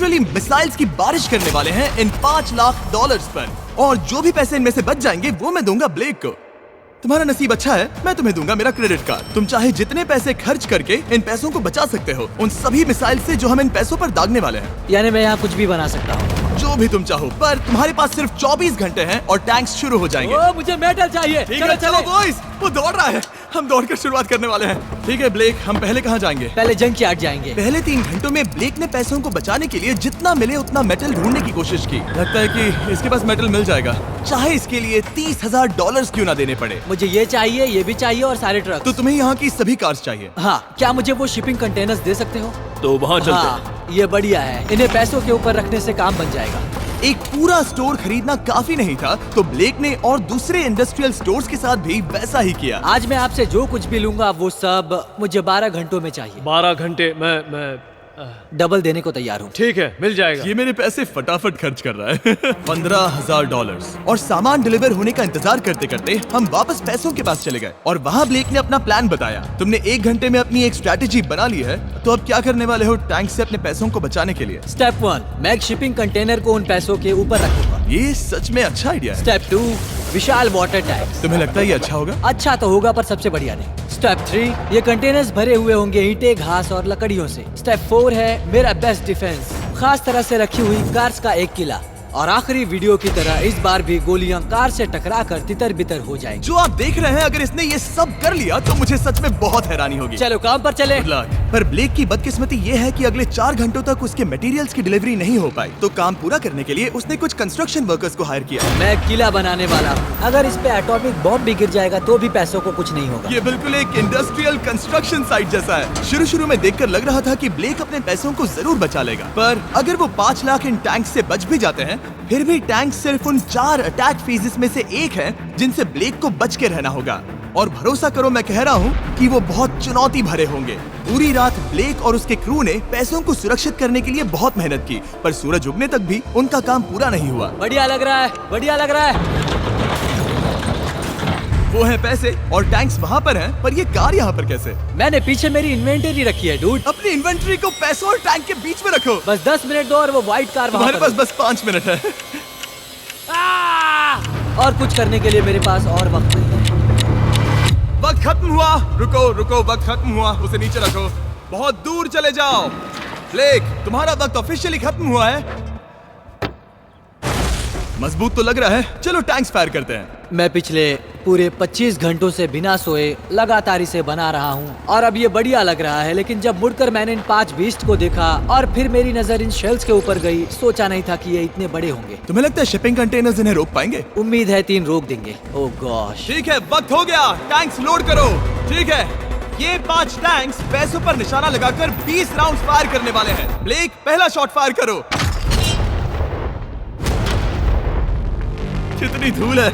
Literally missiles की बारिश करने वाले हैं इन $5 लाख पर, और जो भी पैसे इनमें से बच जाएंगे वो मैं दूंगा ब्लेक को। तुम्हारा नसीब अच्छा है, मैं तुम्हें दूंगा मेरा क्रेडिट कार्ड। तुम चाहे जितने पैसे खर्च करके इन पैसों को बचा सकते हो, उन सभी मिसाइल से जो हम इन पैसों पर दागने वाले हैं। यानी मैं यहाँ कुछ भी बना सकता हूँ? जो भी तुम चाहो, पर तुम्हारे पास सिर्फ 24 घंटे हैं और टैंक्स शुरू हो जाएंगे। मुझे मेडल चाहिए। चलो चलो बॉयज, वो दौड़ रहा है, हम दौड़कर शुरुआत करने वाले हैं। ठीक है ब्लेक, हम पहले कहाँ जाएंगे? पहले जंकयार्ड जाएंगे। पहले 3 घंटों में ब्लेक ने पैसों को बचाने के लिए जितना मिले उतना मेटल ढूंढने की कोशिश की। लगता है कि इसके पास मेटल मिल जाएगा, चाहे इसके लिए $30,000 क्यों ना देने पड़े। मुझे ये चाहिए, ये भी चाहिए और सारे ट्रक। तो तुम्हें यहाँ की सभी कार्स चाहिए? हाँ, क्या मुझे वो शिपिंग कंटेनर्स दे सकते हो? तो वहाँ चलते हैं। हाँ, ये बढ़िया है, इन्हें पैसों के ऊपर रखने से काम बन जाएगा। एक पूरा स्टोर खरीदना काफी नहीं था, तो ब्लेक ने और दूसरे इंडस्ट्रियल स्टोर्स के साथ भी वैसा ही किया। आज मैं आपसे जो कुछ भी लूंगा वो सब मुझे 12 घंटों में चाहिए। 12 घंटे मैं डबल देने को तैयार हूँ। ठीक है, मिल जाएगा। ये मेरे पैसे फटाफट खर्च कर रहा है। $15,000। और सामान डिलीवर होने का इंतजार करते करते हम वापस पैसों के पास चले गए और वहाँ ब्लेक ने अपना प्लान बताया। तुमने 1 घंटे में अपनी एक स्ट्रैटेजी बना ली है, तो अब क्या करने वाले हो टैंक से अपने पैसों को बचाने के लिए? स्टेप 1, मैं एक शिपिंग कंटेनर को उन पैसों के ऊपर रखूंगा। ये सच में अच्छा आइडिया है। स्टेप 2, विशाल वाटर टैंक। तुम्हें लगता है ये अच्छा होगा? अच्छा तो होगा, पर सबसे बढ़िया नहीं। स्टेप 3, ये कंटेनर्स भरे हुए होंगे ईंटें, घास और लकड़ियों से। स्टेप 4 है मेरा बेस्ट डिफेंस, खास तरह से रखी हुई कार्स का एक किला। और आखिरी वीडियो की तरह इस बार भी गोलियां कार से टकराकर तितर बितर हो जाएंगी। जो आप देख रहे हैं, अगर इसने ये सब कर लिया तो मुझे सच में बहुत हैरानी होगी। चलो काम पर चले। पर ब्लेक की बदकिस्मती ये है कि अगले 4 घंटों तक उसके मटेरियल्स की डिलीवरी नहीं हो पाई, तो काम पूरा करने के लिए उसने कुछ कंस्ट्रक्शन वर्कर्स को हायर किया। मैं किला बनाने वाला हूँ, अगर इस पे एटॉमिक बॉम्ब भी गिर जाएगा तो भी पैसों को कुछ नहीं होगा। ये बिल्कुल एक इंडस्ट्रियल कंस्ट्रक्शन साइट जैसा है। शुरू में देखकर लग रहा था कि ब्लेक अपने पैसों को जरूर बचा लेगा, पर अगर वो 5 लाख इन टैंक से बच भी जाते हैं, फिर भी टैंक सिर्फ उन 4 अटैक फेजेस में से एक है जिनसे ब्लेक को बच के रहना होगा। और भरोसा करो, मैं कह रहा हूँ कि वो बहुत चुनौती भरे होंगे। पूरी रात ब्लेक और उसके क्रू ने पैसों को सुरक्षित करने के लिए बहुत मेहनत की, पर सूरज उगने तक भी उनका काम पूरा नहीं हुआ। बढ़िया लग रहा है, बढ़िया लग रहा है। वो है पैसे और टैंक्स वहाँ पर हैं, पर ये कार यहाँ पर कैसे? मैंने पीछे मेरी इन्वेंटरी रखी है डूड। अपनी इन्वेंटरी को पैसों और टैंक के बीच में रखो। बस 10 मिनट दो और वो व्हाइट कार वहाँ तुम्हारे पास बस 5 मिनट है। और कुछ करने के लिए मेरे पास और वक्त नहीं है। वक्त खत्म हुआ। रुको रुको, वक्त खत्म हुआ, उसे नीचे रखो, बहुत दूर चले जाओ। ब्लेक, तुम्हारा वक्त ऑफिशियली खत्म हुआ है। मजबूत तो लग रहा है, चलो टैंक्स फायर करते हैं। मैं पिछले पूरे 25 घंटों से बिना सोए लगातार इसे बना रहा हूँ और अब ये बढ़िया लग रहा है, लेकिन जब मुड़कर मैंने इन 5 बीस्ट को देखा और फिर मेरी नजर इन शेल्स के ऊपर गई, सोचा नहीं था कि ये इतने बड़े होंगे। तुम्हें लगता है शिपिंग कंटेनर्स इन्हें रोक पाएंगे? उम्मीद है 3 रोक देंगे। ओह गॉश। ठीक है, वक्त हो गया, टैंक्स लोड करो। ठीक है, ये 5 टैंक्स पैसों पर निशाना लगाकर 20 राउंड फायर करने वाले हैं। ब्लेक, पहला शॉट फायर करो। कितनी धूल है।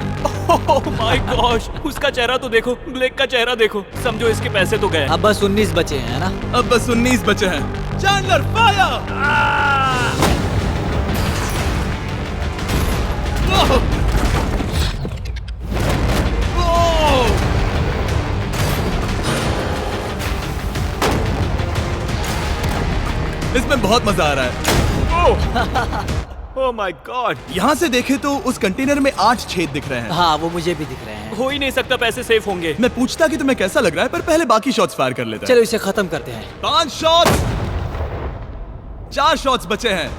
ओह माय गॉश, उसका चेहरा तो देखो, ब्लेक का चेहरा देखो, समझो इसके पैसे तो गए। अब बस 19 बचे हैं ना? अब बस 19 बचे हैं। Chandler fire. इसमें बहुत मजा आ रहा है। ओह माय गॉड। यहाँ से देखे तो उस कंटेनर में 8 छेद दिख रहे हैं। हाँ, वो मुझे भी दिख रहे हैं। हो ही नहीं सकता, पैसे सेफ होंगे। मैं पूछता कि तुम्हें कैसा लग रहा है, पर पहले बाकी शॉट्स फायर कर लेते हैं। चलो इसे खत्म करते हैं। 5 शॉट्स, 4 शॉट्स बचे हैं,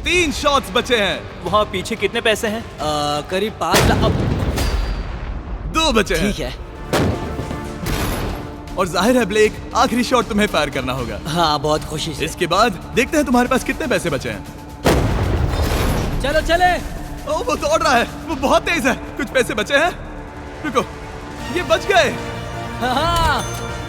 3 शॉट्स बचे हैं। वहाँ पीछे कितने पैसे हैं? करीब 5 लाख। 2 बचे हैं। ठीक है। और जाहिर है ब्लेक, आखिरी शॉट तुम्हें फायर करना होगा। हाँ, बहुत खुशी से। इसके बाद देखते हैं तुम्हारे पास कितने पैसे बचे हैं। चलो चले। ओ, वो दौड़ रहा है, वो बहुत तेज है। कुछ पैसे बचे हैं। रुको, ये बच गए। हाँ,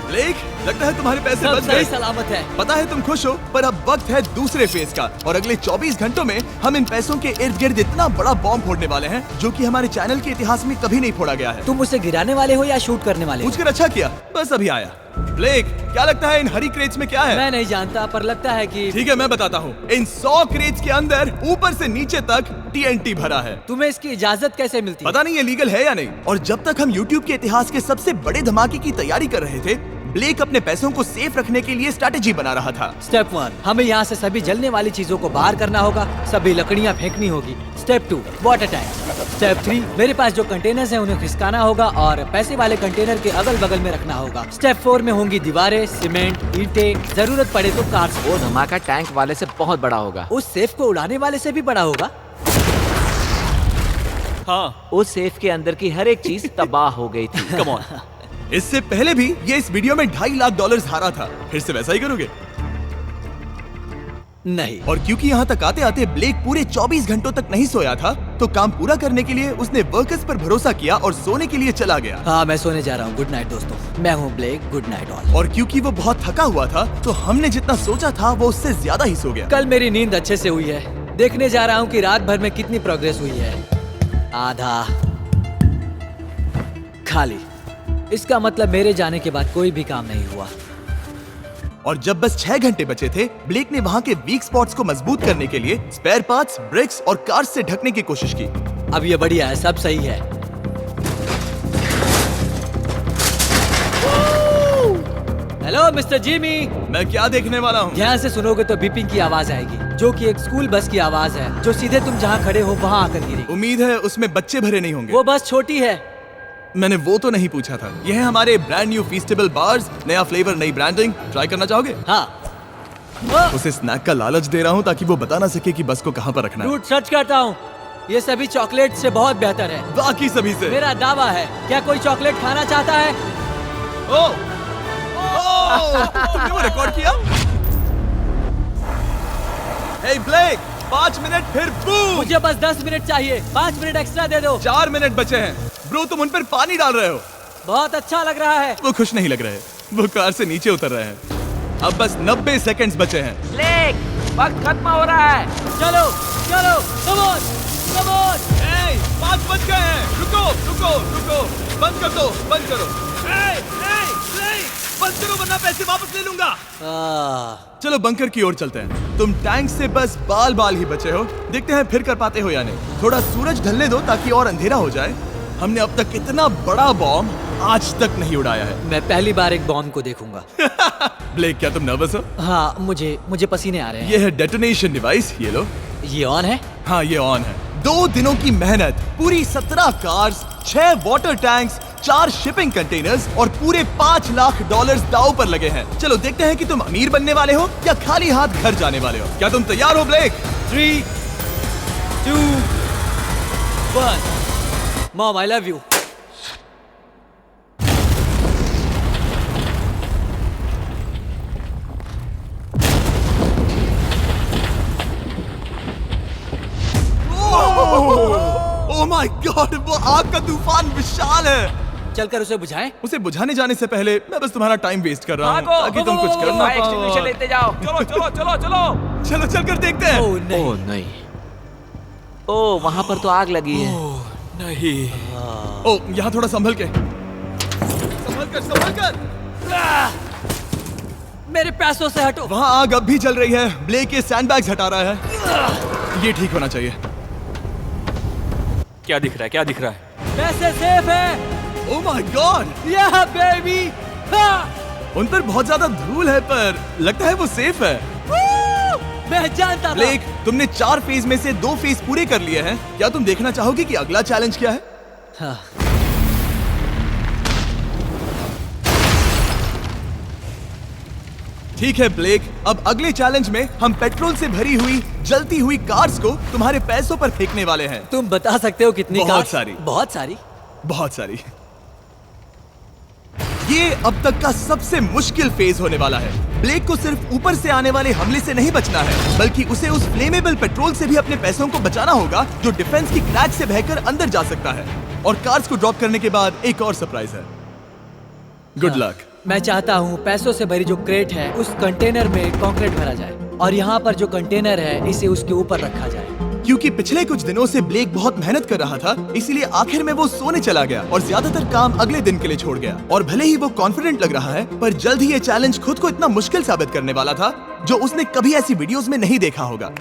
ब्लेक, लगता है तुम्हारे पैसे सब बच सही गए। सलामत है। पता है तुम खुश हो, पर अब वक्त है दूसरे फेज का, और अगले 24 घंटों में हम इन पैसों के इर्द गिर्द इतना बड़ा बॉम्ब फोड़ने वाले हैं जो कि हमारे चैनल के इतिहास में कभी नहीं फोड़ा गया है। तुम उसे गिराने वाले हो या शूट करने वाले हो? पूछकर अच्छा किया, बस अभी आया। ब्लेक, क्या लगता है इन हरी क्रेट्स में क्या है? मैं नहीं जानता, पर लगता है कि ठीक है, मैं बताता हूँ। इन 100 क्रेट्स के अंदर ऊपर से नीचे तक TNT भरा है। तुम्हें इसकी इजाजत कैसे मिलती है? पता नहीं ये लीगल है या नहीं। और जब तक हम YouTube के इतिहास के सबसे बड़े धमाके की तैयारी कर रहे थे, ब्लेक अपने पैसों को सेफ रखने के लिए स्ट्रैटेजी बना रहा था। स्टेप 1, हमें यहाँ से सभी जलने वाली चीजों को बाहर करना होगा, सभी लकड़ियाँ फेंकनी होगी। Step 2, water tank. स्टेप 3, मेरे पास जो कंटेनर्स हैं उन्हें खिसकाना होगा और पैसे वाले कंटेनर के अगल बगल में रखना होगा। स्टेप 4 में होंगी दीवारें, सीमेंट, ईंटें, जरूरत पड़े तो कार्स। वो धमाका टैंक वाले से बहुत बड़ा होगा। उस सेफ को उड़ाने वाले से भी बड़ा होगा। हाँ, उस सेफ के अंदर की हर एक चीज तबाह हो गई थी। Come on. इससे पहले भी ये इस वीडियो में $2.5 लाख हारा था, फिर से वैसा ही करोगे? नहीं। और क्योंकि यहाँ तक आते आते ब्लेक पूरे 24 घंटों तक नहीं सोया था, तो काम पूरा करने के लिए उसने वर्कर्स पर भरोसा किया और सोने के लिए चला गया। हाँ, मैं सोने जा रहा हूँ। गुड नाइट दोस्तों, मैं हूँ ब्लेक, गुड नाइट ऑल। और क्योंकि वो बहुत थका हुआ था, तो हमने जितना सोचा था वो उससे ज्यादा ही सो गया। कल मेरी नींद अच्छे से हुई है। देखने जा रहा हूँ कि रात भर में कितनी प्रोग्रेस हुई है। आधा खाली। इसका मतलब मेरे जाने के बाद कोई भी काम नहीं हुआ। और जब बस 6 घंटे बचे थे, ब्लेक ने वहाँ के वीक स्पॉट्स को मजबूत करने के लिए स्पेयर पार्ट्स, ब्रिक्स और कार्स से ढकने की कोशिश की। अब ये बढ़िया है, सब सही है। Hello mister Jimmy. मैं क्या देखने वाला हूँ? ध्यान से सुनोगे तो बीपिंग की आवाज आएगी, जो कि एक स्कूल बस की आवाज है, जो सीधे तुम जहाँ खड़े हो वहाँ आकर गिरेगी। उम्मीद है उसमें बच्चे भरे नहीं होंगे। वो बस छोटी है। मैंने वो तो नहीं पूछा था। यह है हमारे ब्रांड न्यू फीस्टेबल बार्स, नया फ्लेवर, नई ब्रांडिंग। ट्राई करना चाहोगे? हाँ। उसे स्नैक का लालच दे रहा हूँ ताकि वो बता ना सके कि बस को कहाँ पर रखना है। डूड, सच कहता हूँ, ये सभी चॉकलेट से बहुत बेहतर है। बाकी सभी से। मेरा दावा है। क्या कोई चॉकलेट खाना चाहता है? ओ! तुमने वो रिकॉर्ड किया? हे ब्लेक, 5 मिनट फिर बूम! मुझे बस 10 मिनट चाहिए। 5 मिनट एक्स्ट्रा दे दो। 4 मिनट बचे हैं। ब्रो, तुम उन पर पानी डाल रहे हो। बहुत अच्छा लग रहा है। वो खुश नहीं लग रहे। वो कार से नीचे उतर रहे हैं। अब बस 90 सेकंड्स बचे हैं। ब्लेक, वक्त खत्म हो रहा है। चलो चलो, कम ऑन कम ऑन। 5 बज गए हैं। रुको रुको रुको, बंद कर दो, बंद करो। बंद करो वरना पैसे वापस ले लूंगा। चलो बंकर की ओर चलते हैं। तुम टैंक से बस बाल बाल ही बचे हो। देखते हैं फिर कर पाते हो या नहीं। थोड़ा सूरज ढलने दो ताकि और अंधेरा हो जाए। हमने अब तक इतना बड़ा बॉम्ब आज तक नहीं उड़ाया है। मैं पहली बार एक बॉम्ब को देखूंगा। ब्लेक, क्या तुम नर्वस हो? हाँ, मुझे पसीने आ रहे हैं। ये है डेटोनेशन डिवाइस, ये लो। ये ऑन है? हाँ, ये ऑन है। 2 दिनों की मेहनत, पूरी 17 cars, 6 water tanks, 4 shipping containers और पूरे $5 लाख दांव पर लगे हैं। चलो देखते हैं कि तुम अमीर बनने वाले हो या खाली हाथ घर जाने वाले हो। क्या तुम तैयार हो Blake? 3, 2, 1। Mom, I love you. Oh my god, वो आग का तूफान विशाल है। चलकर उसे बुझाएं? उसे बुझाने जाने से पहले मैं बस तुम्हारा टाइम वेस्ट कर रहा हूँ भागो, ताकि तुम कुछ कर ना फायर एक्सटिंग्विशर पाओ। लेते जाओ। चलो चलो चलो चलो। चलो चलकर देखते हैं। ओह नहीं। ओह नहीं। ओह, वहाँ पर तो आग लगी है। नहीं। ओह, यहाँ थोड़ा संभल के। संभल कर। मेरे पैसों से हटो। वहाँ आग अब भी जल रही है। ब्लेक ये सैंडबैग्स हटा रहा है। ये ठीक होना चाहिए। क्या दिख रहा है? क्या दिख रहा है? पैसे सेफ है। ओह माय गॉड, या बेबी। उन पर बहुत ज्यादा धूल है पर लगता है वो सेफ है। मैं जानता था। ब्लेक, तुमने 4 फेज में से 2 फेज पूरे कर लिए हैं। क्या तुम देखना चाहोगे कि अगला चैलेंज क्या है? हाँ। ठीक है ब्लेक, अब अगले चैलेंज में हम पेट्रोल से भरी हुई जलती हुई कार्स को तुम्हारे पैसों पर फेंकने वाले हैं। तुम बता सकते हो कितनी बहुत कार्स? सारी। बहुत सारी। बहुत सारी। ये अब तक का सबसे मुश्किल फेज होने वाला है। ब्लेक को सिर्फ ऊपर से आने वाले हमले से नहीं बचना है, बल्कि उसे उस फ्लेमेबल पेट्रोल से भी अपने पैसों को बचाना होगा जो डिफेंस की क्रैक से बहकर अंदर जा सकता है। और कार्स को ड्रॉप करने के बाद एक और सरप्राइज है। Good luck. मैं चाहता हूँ पैसों से भरी जो क्रेट है उस कंटेनर में कंक्रीट भरा जाए और यहाँ पर जो कंटेनर है इसे उसके ऊपर रखा जाए। क्योंकि पिछले कुछ दिनों से ब्लेक बहुत मेहनत कर रहा था, इसीलिए आखिर में वो सोने चला गया और ज्यादातर काम अगले दिन के लिए छोड़ गया। और भले ही वो कॉन्फिडेंट लग रहा है, पर जल्द ही ये चैलेंज खुद को इतना मुश्किल साबित करने वाला था जो उसने कभी ऐसी वीडियोस में नहीं देखा होगा।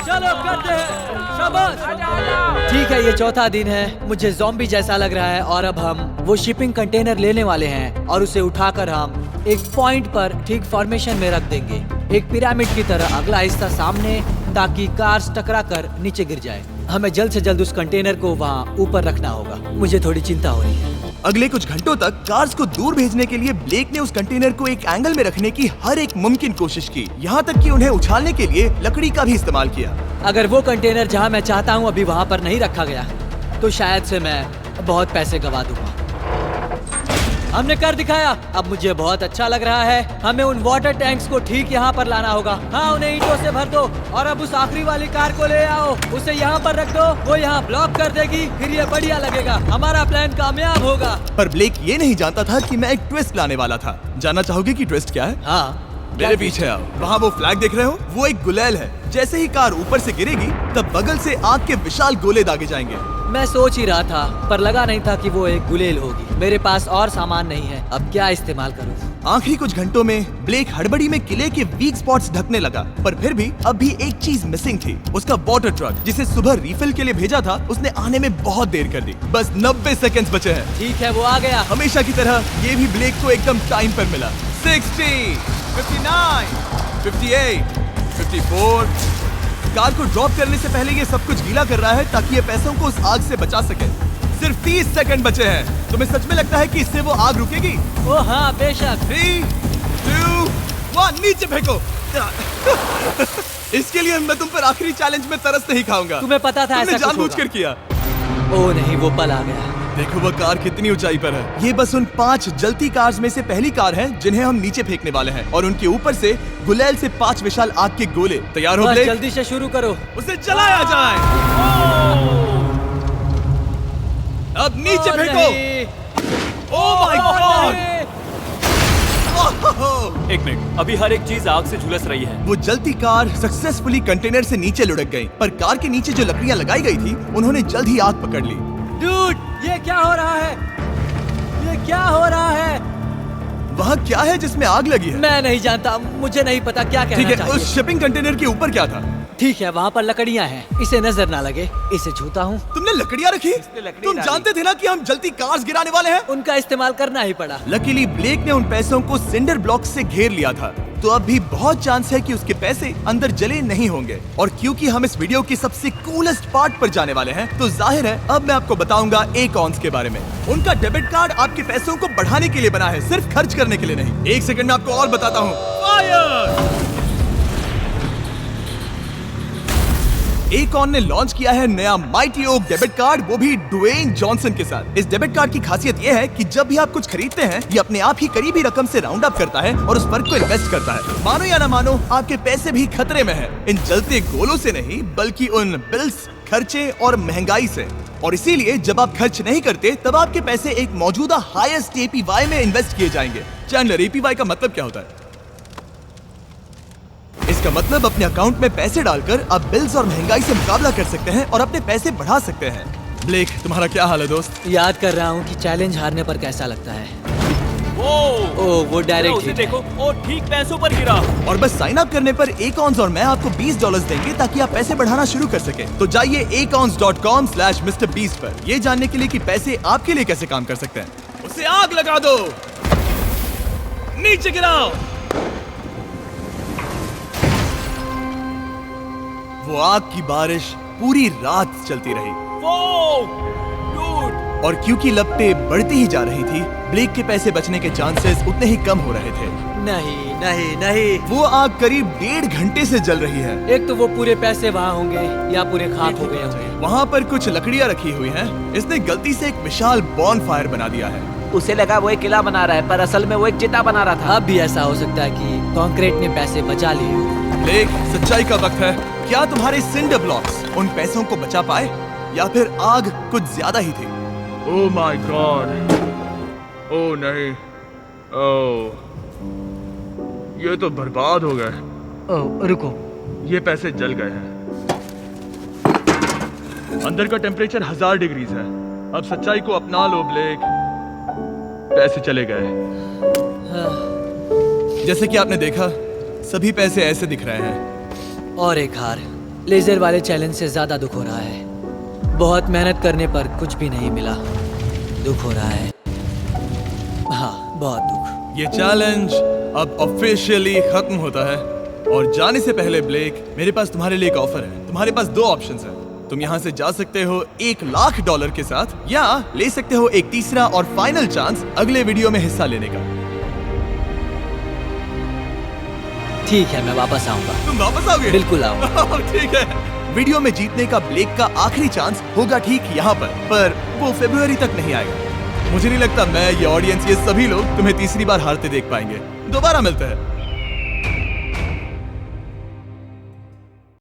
चलो करते हैं, शाबाश। ठीक है, ये चौथा दिन है। मुझे ज़ॉम्बी जैसा लग रहा है और अब हम वो शिपिंग कंटेनर लेने वाले हैं और उसे उठाकर हम एक पॉइंट पर ठीक फॉर्मेशन में रख देंगे, एक पिरामिड की तरह। अगला हिस्सा सामने, ताकि कार्स टकरा कर नीचे गिर जाए। हमें जल्द से जल्द उस कंटेनर को वहाँ ऊपर रखना होगा। मुझे थोड़ी चिंता हो रही है। अगले कुछ घंटों तक कार्स को दूर भेजने के लिए ब्लेक ने उस कंटेनर को एक एंगल में रखने की हर एक मुमकिन कोशिश की, यहाँ तक कि उन्हें उछालने के लिए लकड़ी का भी इस्तेमाल किया। अगर वो कंटेनर जहाँ मैं चाहता हूँ अभी वहाँ पर नहीं रखा गया, तो शायद से मैं बहुत पैसे गवा दूंगा। हमने कर दिखाया, अब मुझे बहुत अच्छा लग रहा है। हमें उन वाटर टैंक्स को ठीक यहाँ पर लाना होगा। हाँ, उन्हें ईंटों से भर दो और अब उस आखिरी वाली कार को ले आओ, उसे यहाँ पर रख दो। वो यहाँ ब्लॉक कर देगी, फिर ये बढ़िया लगेगा। हमारा प्लान कामयाब होगा। पर ब्लेक ये नहीं जानता था कि मैं एक ट्विस्ट लाने वाला था। जानना चाहोगे कि ट्विस्ट क्या है? हाँ, मेरे पीछे आओ। वहाँ वो फ्लैग देख रहे हो? वो एक गुलेल है। जैसे ही कार ऊपर से गिरेगी, तब बगल से आग के विशाल गोले दागे जाएंगे। मैं सोच ही रहा था, पर लगा नहीं था कि वो एक गुलेल होगी। मेरे पास और सामान नहीं है, अब क्या इस्तेमाल करूं? आखिरी कुछ घंटों में ब्लेक हड़बड़ी में किले के वीक स्पॉट्स ढकने लगा, पर फिर भी अब भी एक चीज मिसिंग थी। उसका वाटर ट्रक, जिसे सुबह रिफिल के लिए भेजा था, उसने आने में बहुत देर कर दी। बस 90 सेकंड्स बचे हैं। ठीक है, वो आ गया। हमेशा की तरह ये भी ब्लेक को एकदम टाइम पर मिला। 60, 59, 58, 54। कार को ड्रॉप करने से पहले ये सब कुछ गीला कर रहा है ताकि ये पैसों को उस आग से बचा सके। सिर्फ 30 सेकंड बचे हैं। तुम्हें सच में लगता है कि इससे वो आग रुकेगी? ओ हाँ, बेशक। 3, 2, 1, नीचे फेंको। इसके लिए मैं तुम पर आखिरी चैलेंज में तरस नहीं खाऊंगा। तुम्हें पता था तुमने ऐसा कुछ जानबूझकर होगा। किया। ओ नहीं, वो पल आ गया। देखो वो कार कितनी ऊंचाई पर है। ये बस उन 5 जलती कार्स में से पहली कार है जिन्हें हम नीचे फेंकने वाले हैं, और उनके ऊपर से गुलेल से 5 विशाल आग के गोले। तैयार हो बस ब्लेक? जल्दी से शुरू करो। उसे जलाया जाए। अब नीचे ओ फेंको। नहीं। ओह माय गॉड! एक मिनट, अभी हर एक चीज आग से झुलस रही है। वो जलती कार सक्सेसफुली कंटेनर से नीचे लुढ़क गई, पर कार के नीचे जो लकड़ियां लगाई गई थी, उन्होंने जल्द ही आग पकड़ ली। डूड, ये क्या हो रहा है? ये क्या हो रहा है? वहाँ क्या है जिसमें आग लगी है? मैं नहीं जानता, मुझे नहीं पता क्या ठीक कहना है, चाहिए। उस शिपिंग कंटेनर के ऊपर क्या था? ठीक है, वहाँ पर लकड़ियाँ हैं, इसे नजर ना लगे। इसे छूता हूँ। तुमने लकड़ियाँ रखी? लकड़ी तुम डाली। जानते थे ना कि हम जलती कार्स गिराने वाले हैं? उनका इस्तेमाल करना ही पड़ा। लकीली ब्लेक ने उन पैसों को सिंडर ब्लॉक से घेर लिया था, तो अब भी बहुत चांस है कि उसके पैसे अंदर जले नहीं होंगे। और क्योंकि हम इस वीडियो के सबसे कूलेस्ट पार्ट पर जाने वाले हैं, तो जाहिर है अब मैं आपको बताऊंगा एकॉन्स के बारे में। उनका डेबिट कार्ड आपके पैसों को बढ़ाने के लिए बना है, सिर्फ खर्च करने के लिए नहीं। एक सेकंड में आपको और बताता हूँ। फायर! एकॉन ने लॉन्च किया है नया माइटी ओक डेबिट कार्ड, वो भी ड्वेन जॉनसन के साथ। इस डेबिट कार्ड की खासियत ये है कि जब भी आप कुछ खरीदते हैं, ये अपने आप ही करीबी रकम से राउंड अप करता है और उस फर्क को इन्वेस्ट करता है। मानो या ना मानो, आपके पैसे भी खतरे में हैं। इन जलते गोलों से नहीं, बल्कि उन बिल्स, खर्चे और महंगाई से। और इसीलिए जब आप खर्च नहीं करते, तब आपके पैसे एक मौजूदा हाईएस्ट एपीवाई में इन्वेस्ट किए जाएंगे। चैंडलर, एपीवाई का मतलब क्या होता है? इसका मतलब अपने अकाउंट में पैसे डालकर आप बिल्स और महंगाई से मुकाबला कर सकते हैं और अपने पैसे बढ़ा सकते हैं। ब्लेक, तुम्हारा क्या हाल है दोस्त? याद कर रहा हूँ कि चैलेंज हारने पर कैसा लगता है। वो डायरेक्ट उसे देखो, ओ ठीक पैसों पर गिरा। और बस साइन अप करने पर एकॉन्स और मैं आपको $20 देंगे ताकि आप पैसे बढ़ाना शुरू कर सके। तो जाइए acons.com/MrBeast पर ये जानने के लिए कि पैसे आपके लिए कैसे काम कर सकते हैं। उसे आग लगा दो, नीचे गिराओ। वो आग की बारिश पूरी रात चलती रही। और क्योंकि लपटें बढ़ती ही जा रही थी, ब्लेक के पैसे बचने के चांसेस उतने ही कम हो रहे थे। नहीं नहीं नहीं, वो आग करीब 1.5 घंटे से जल रही है। एक तो वो पूरे पैसे वहाँ होंगे या पूरे खाक हो गए होंगे। वहाँ पर कुछ लकड़ियाँ रखी हुई हैं। इसने गलती से एक विशाल बॉनफायर बना दिया है। उसे लगा वो एक किला बना रहा है, पर असल में वो एक चिता बना रहा था। अब भी ऐसा हो सकता है कि कंक्रीट ने पैसे बचा लिए हो। ब्लेक, सच्चाई का वक्त है। क्या तुम्हारे सिंडर ब्लॉक्स उन पैसों को बचा पाए, या फिर आग कुछ ज्यादा ही थी? ओह माय गॉड! ओह नहीं! ओह, ये तो बर्बाद हो गए। ओह, रुको। ये पैसे जल गए हैं। अंदर का टेम्परेचर 1000 डिग्रीज है। अब सच्चाई को अपना लो ब्लेक, पैसे चले गए। जैसे कि आपने देखा, सभी पैसे ऐसे दिख रहे हैं। और एक हार, लेजर वाले चैलेंज से ज्यादा दुख हो रहा है। बहुत मेहनत करने पर कुछ भी नहीं मिला। दुख हो रहा है, हाँ बहुत दुख। ये चैलेंज अब ऑफिशियली खत्म होता है और जाने से पहले ब्लेक, मेरे पास तुम्हारे लिए एक ऑफर है। तुम्हारे पास दो ऑप्शंस हैं। तुम यहाँ से जा सकते हो $1,00,000 के साथ, या ले सकते हो एक तीसरा और फाइनल चांस अगले वीडियो में हिस्सा लेने का। ठीक है, मैं वापस आऊंगा। तुम वापस आओगे? बिल्कुल आऊंगा। ठीक है। वीडियो में जीतने का ब्लेक का आखिरी चांस होगा ठीक यहाँ पर वो फरवरी तक नहीं आएगा। मुझे नहीं लगता मैं, ये ऑडियंस, ये सभी लोग तुम्हें तीसरी बार हारते देख पाएंगे। दोबारा मिलते हैं।